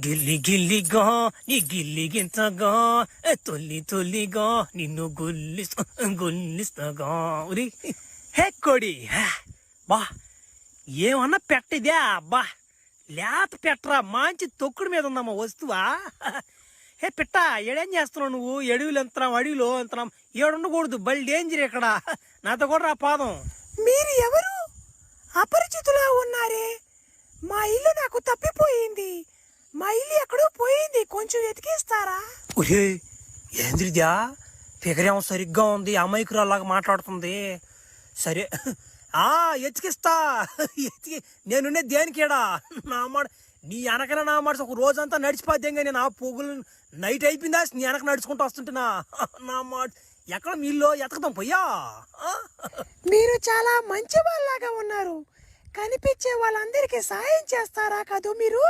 గిల్లి గిల్లిగా నీ గిల్లి గింతగా తొల్లి తొల్లిగా నిన్ను గొల్లిస్తాగా ఉరి హే కొడి బా ఏమన్నా పెట్టిదే అబ్బా లేత పెట్టరా మంచి తొక్కుడు మీద ఉందమ్మా వస్తువా హే పిట్ట ఏడేం చేస్తున్నావు నువ్వు ఎడుగులు ఎంతున్నావు అడవిలో ఎంతున్నాం ఏడుండకూడదు బలి డేంజర్ ఇక్కడ నాతో కూడా రా పాదం. మీరు ఎవరు? అపరిచితులా ఉన్నారే. మా ఇల్లు నాకు తప్పిపోయింది. మా ఇల్లు ఎక్కడో పోయింది, కొంచెం వెతికిస్తారా? ఒరే ఏంద్రిద్యా ఫిగరేమో సరిగ్గా ఉంది, అమాయకురాలాగా మాట్లాడుతుంది. సరే ఎతికిస్తా నేనున్నే దేనికేడా నా మాట నీ వెనకన నా మాట ఒక రోజంతా నడిచిపోద్దాం నేను ఆ పొగులు నైట్ అయిపోయిందా నీ వెనక నడుచుకుంటూ వస్తుంటున్నా నా మాట ఎక్కడ మీల్లో ఎతకదాం పోయ్యా. మీరు చాలా మంచి వాళ్ళలాగా ఉన్నారు. కనిపించే వాళ్ళందరికీ సాయం చేస్తారా కదూ మీరు?